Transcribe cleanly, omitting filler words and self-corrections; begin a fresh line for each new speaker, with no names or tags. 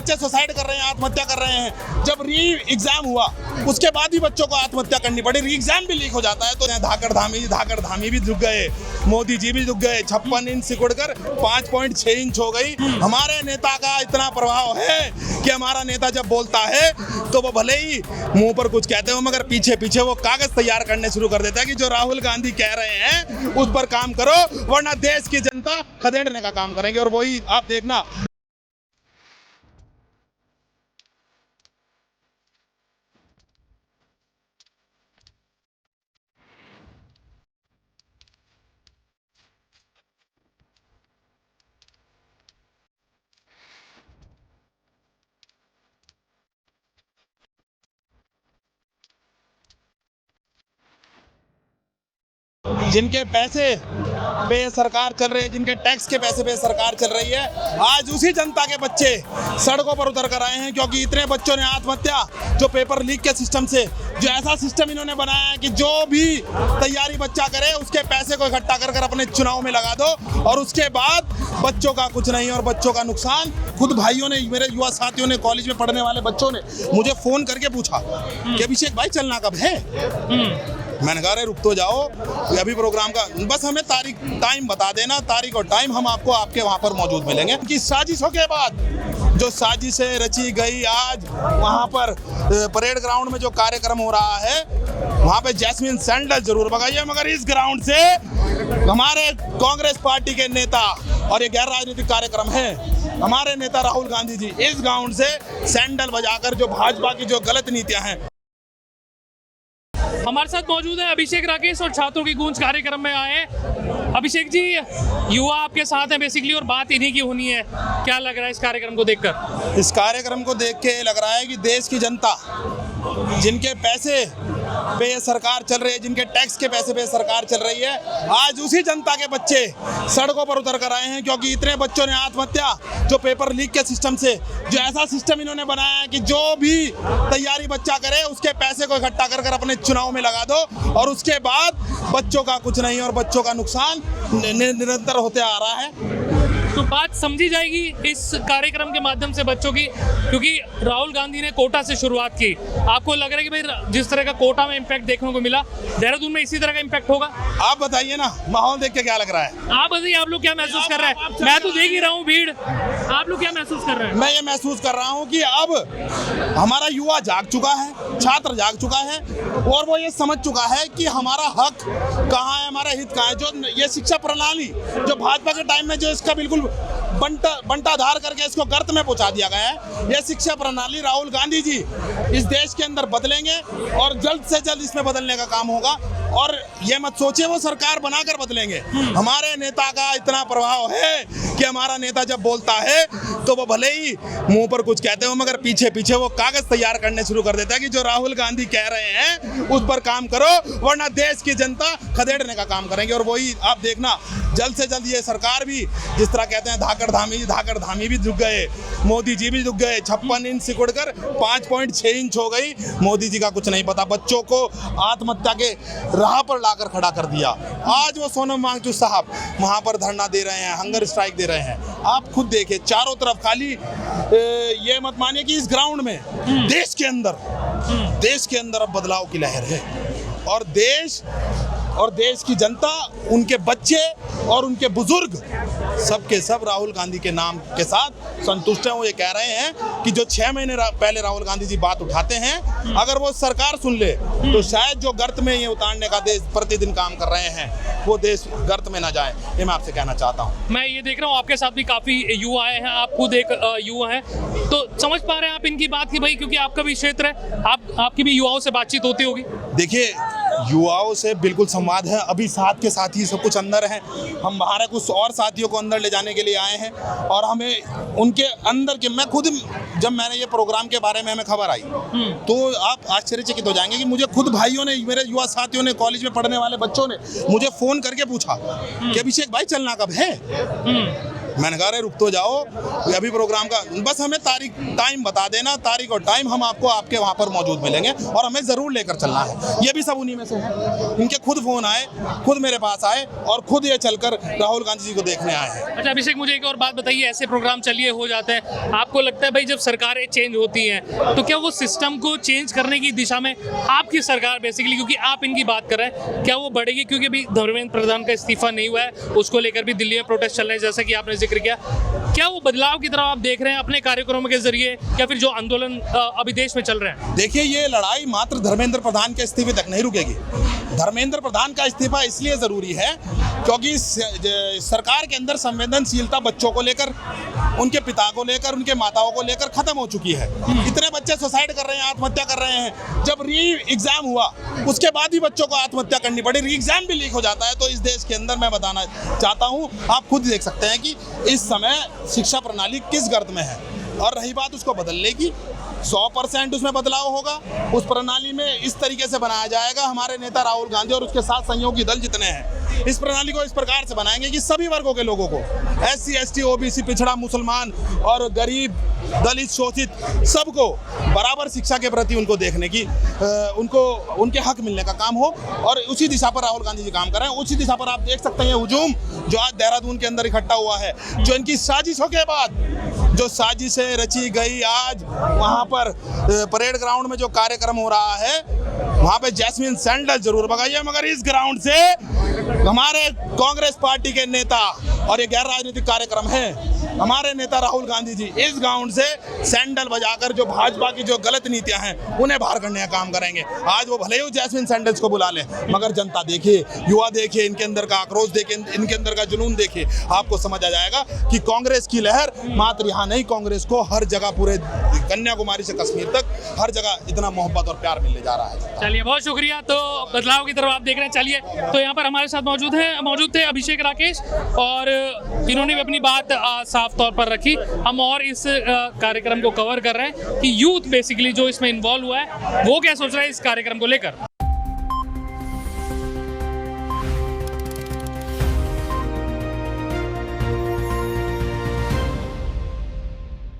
बच्चे सुसाइड कर रहे हैं, आत्महत्या कर रहे हैं। जब री एग्जाम हुआ उसके बाद ही बच्चों को आत्महत्या करनी पड़ी, री एग्जाम भी लीक हो जाता है। तो धाकड़ धामी भी झुक गए, मोदी जी भी झुक गए। 56 इंच सिकुड़कर 5.6 इंच हो गई। हमारे नेता का इतना प्रभाव है कि हमारा नेता जब बोलता है तो वो भले ही मुंह पर कुछ कहते हो मगर पीछे पीछे वो कागज तैयार करने शुरू कर देता है कि जो राहुल गांधी कह रहे हैं उस पर काम करो, वरना देश की जनता खदेड़ने का काम करेंगे। और वही आप देखना। जिनके पैसे पे सरकार चल रही है, जिनके टैक्स के पैसे पे सरकार चल रही है, आज उसी जनता के बच्चे सड़कों पर उतर कर आए हैं। क्योंकि इतने बच्चों ने आत्महत्या, जो पेपर लीक के सिस्टम से, जो ऐसा सिस्टम इन्होंने बनाया है कि जो भी तैयारी बच्चा करे उसके पैसे को इकट्ठा कर कर अपने चुनाव में लगा दो, और उसके बाद बच्चों का कुछ नहीं और बच्चों का नुकसान। खुद भाइयों ने, मेरे युवा साथियों ने, कॉलेज में पढ़ने वाले बच्चों ने मुझे फोन करके पूछा कि अभिषेक भाई चलना कब है। मैंने कहा अरे रुक तो जाओ, अभी प्रोग्राम का बस हमें तारीख टाइम बता देना, तारीख और टाइम हम आपको आपके वहाँ पर मौजूद मिलेंगे। कि साजिशों के बाद जो साजिशें रची गई, आज वहाँ पर परेड ग्राउंड में जो कार्यक्रम हो रहा है वहाँ पे जैस्मिन सैंडल जरूर भगाइए, मगर इस ग्राउंड से हमारे कांग्रेस पार्टी के नेता, और ये गैर राजनीतिक कार्यक्रम है, हमारे नेता राहुल गांधी जी इस ग्राउंड से सैंडल बजाकर जो भाजपा की जो गलत नीतियां हैं।
हमारे साथ मौजूद है अभिषेक राकेश और छात्रों की गूंज कार्यक्रम में आए हैं। अभिषेक जी, युवा आपके साथ हैं बेसिकली और बात इन्हीं की होनी है, क्या लग रहा है इस कार्यक्रम को देखकर?
इस कार्यक्रम को देख के लग रहा है कि देश की जनता, जिनके पैसे पे सरकार चल रही है, जिनके टैक्स के पैसे पे सरकार चल रही है, आज उसी जनता के बच्चे सड़कों पर उतर कर आए हैं। क्योंकि इतने बच्चों ने आत्महत्या, जो पेपर लीक के सिस्टम से, जो ऐसा सिस्टम इन्होंने बनाया है कि जो भी तैयारी बच्चा करे उसके पैसे को इकट्ठा कर कर अपने चुनाव में लगा दो, और उसके बाद बच्चों का कुछ नहीं और बच्चों का नुकसान निरंतर होते आ रहा है।
तो बात समझी जाएगी इस कार्यक्रम के माध्यम से बच्चों की, क्योंकि राहुल गांधी ने कोटा से शुरुआत की। आपको लग रहा है कि भाई जिस तरह का कोटा में इम्पैक्ट देखने को मिला, देहरादून में इसी तरह का इम्पैक्ट होगा?
आप बताइए ना, माहौल देख के क्या लग रहा है?
आप बताइए, आप लोग क्या महसूस कर रहे हैं? मैं तो देख ही रहा हूँ भीड़, आप लोग क्या महसूस कर रहे हैं?
मैं ये महसूस कर रहा हूँ कि अब हमारा युवा जाग चुका है, छात्र जाग चुका है, और वो ये समझ चुका है कि हमारा हक कहाँ है, हमारा हित कहाँ है। जो ये शिक्षा प्रणाली जो भाजपा के टाइम में जो इसका बिल्कुल बंटाधार करके इसको गर्त में पहुंचा दिया गया है, यह शिक्षा प्रणाली राहुल गांधी जी इस देश के अंदर बदलेंगे और जल्द से जल्द इसमें बदलने का काम होगा। और ये मत सोचिए वो सरकार बनाकर बदलेंगे। हमारे नेता का इतना प्रभाव है कि हमारा नेता जब बोलता है तो वो भले ही मुंह पर कुछ कहते हो मगर पीछे पीछे वो कागज तैयार करने शुरू कर देता है कि जो राहुल गांधी कह रहे हैं उस पर काम करो, वरना देश की जनता खदेड़ने का काम करेंगे। और वही आप देखना, जल्द से जल्द ये सरकार भी, जिस तरह कहते हैं धाकड़ धामी भी झुक गए, मोदी जी भी झुक गए। 56 इंच सिकुड़कर 5.6 इंच हो गई। मोदी जी का कुछ नहीं पता, बच्चों को आत्महत्या के राह पर लाकर खड़ा कर दिया। आज वो सोनम वांगचुक साहब वहां पर धरना दे रहे हैं, हंगर स्ट्राइक दे रहे हैं। आप खुद देखिए चारों तरफ खाली, ये मत मानिए कि इस ग्राउंड में देश के अंदर अब बदलाव की लहर है, और देश की जनता, उनके बच्चे और उनके बुजुर्ग सबके सब राहुल गांधी के नाम के साथ संतुष्ट हैं। वो ये कह रहे हैं कि जो 6 महीने पहले राहुल गांधी जी बात उठाते हैं, अगर वो सरकार सुन ले तो शायद जो गर्त में ये उतारने का देश प्रतिदिन काम कर रहे हैं वो देश गर्त में ना जाए। ये मैं आपसे कहना चाहता हूँ।
मैं ये देख रहा हूँ आपके साथ भी काफी युवा आए हैं, आप खुद एक युवा हैं, तो समझ पा रहे हैं आप इनकी बात की भाई, क्योंकि आपका भी क्षेत्र है, आपकी भी युवाओं से बातचीत होती होगी?
देखिए, युवाओं से बिल्कुल संवाद है, अभी साथ के साथ ही सब कुछ अंदर है। हम हमारे कुछ और साथियों को अंदर ले जाने के लिए आए हैं, और हमें उनके अंदर के, मैं खुद जब मैंने ये प्रोग्राम के बारे में हमें खबर आई तो आप आश्चर्यचकित हो जाएंगे कि मुझे खुद भाइयों ने, मेरे युवा साथियों ने, कॉलेज में पढ़ने वाले बच्चों ने मुझे फोन करके पूछा कि अभिषेक भाई चलना कब है। मैंने कहा अरे रुक तो जाओ, अभी प्रोग्राम का बस हमें तारीख टाइम बता देना, तारीख और टाइम हम आपको आपके वहाँ पर मौजूद मिलेंगे और हमें ज़रूर लेकर चलना है। ये भी सब उन्हीं में से है। इनके खुद फ़ोन आए, खुद मेरे पास आए और खुद ये चलकर राहुल गांधी जी को देखने आए हैं।
अच्छा अभिषेक, मुझे एक और बात बताइए, ऐसे प्रोग्राम चलिए हो जाते हैं, आपको लगता है भाई जब सरकारें चेंज होती हैं तो क्या वो सिस्टम को चेंज करने की दिशा में आपकी सरकार बेसिकली, क्योंकि आप इनकी बात कर रहे हैं, क्या वो बढ़ेगी? क्योंकि अभी धर्मेंद्र प्रधान का इस्तीफा नहीं हुआ है, उसको लेकर भी दिल्ली में प्रोटेस्ट चल रहे हैं जैसा कि आपने जिक्र किया। क्या वो बदलाव की तरफ आप देख रहे हैं अपने कार्यक्रमों के जरिए, या फिर जो आंदोलन अभी देश में चल रहे हैं?
देखिए, ये लड़ाई मात्र धर्मेंद्र प्रधान के इस्तीफे तक नहीं रुकेगी। धर्मेंद्र प्रधान का इस्तीफा इसलिए ज़रूरी है क्योंकि सरकार के अंदर संवेदनशीलता बच्चों को लेकर, उनके पिता को लेकर, उनके माताओं को लेकर खत्म हो चुकी है। इतने बच्चे सुसाइड कर रहे हैं, आत्महत्या कर रहे हैं। जब री एग्जाम हुआ उसके बाद ही बच्चों को आत्महत्या करनी पड़ी, री एग्जाम भी लीक हो जाता है। तो इस देश के अंदर मैं बताना चाहता हूँ, आप खुद देख सकते हैं कि इस समय शिक्षा प्रणाली किस गर्त में है। और रही बात उसको बदलने की, 100% उसमें बदलाव होगा। उस प्रणाली में इस तरीके से बनाया जाएगा, हमारे नेता राहुल गांधी और उसके साथ सहयोगी दल जितने हैं इस प्रणाली को इस प्रकार से बनाएंगे कि सभी वर्गों के लोगों को, SC, ST, OBC, पिछड़ा, मुसलमान और गरीब, दलित, शोषित, सबको बराबर शिक्षा के प्रति उनको देखने की, उनको उनके हक मिलने का काम हो। और उसी दिशा पर राहुल गांधी जी काम कर रहे हैं। उसी दिशा पर आप देख सकते हैं हुजूम जो आज देहरादून के अंदर इकट्ठा हुआ है, जो इनकी साजिशों के बाद जो साजिशें रची गई, आज वहाँ पर परेड ग्राउंड में जो कार्यक्रम हो रहा है वहाँ पे जैस्मिन सैंडल जरूर भगाइए, मगर इस ग्राउंड से हमारे कांग्रेस पार्टी के नेता, और ये गैर राजनीतिक कार्यक्रम है, हमारे नेता राहुल गांधी जी इस ग्राउंड से सैंडल बजाकर जो भाजपा की जो गलत नीतियां हैं उन्हें बाहर करने का काम करेंगे। आज वो भले ही जैस्मिन सैंडल्स को बुला लें, मगर जनता देखिए, युवा देखिए, इनके अंदर का आक्रोश देखिए, इनके अंदर का जुनून देखिए, आपको समझ आ जाएगा कि कांग्रेस की लहर मात्र यहाँ नहीं, कांग्रेस को हर जगह, पूरे कन्याकुमारी से कश्मीर तक हर जगह इतना मोहब्बत और प्यार मिलने जा रहा है।
चलिए, बहुत शुक्रिया। तो बदलाव की तरफ आप देख रहे हैं। चलिए, तो यहाँ पर हमारे साथ मौजूद थे अभिषेक राकेश, और इन्होंने भी अपनी बात साफ तौर पर रखी। हम और इस कार्यक्रम को कवर कर रहे हैं कि यूथ बेसिकली जो इसमें इन्वॉल्व हुआ है वो क्या सोच रहा है इस कार्यक्रम को लेकर।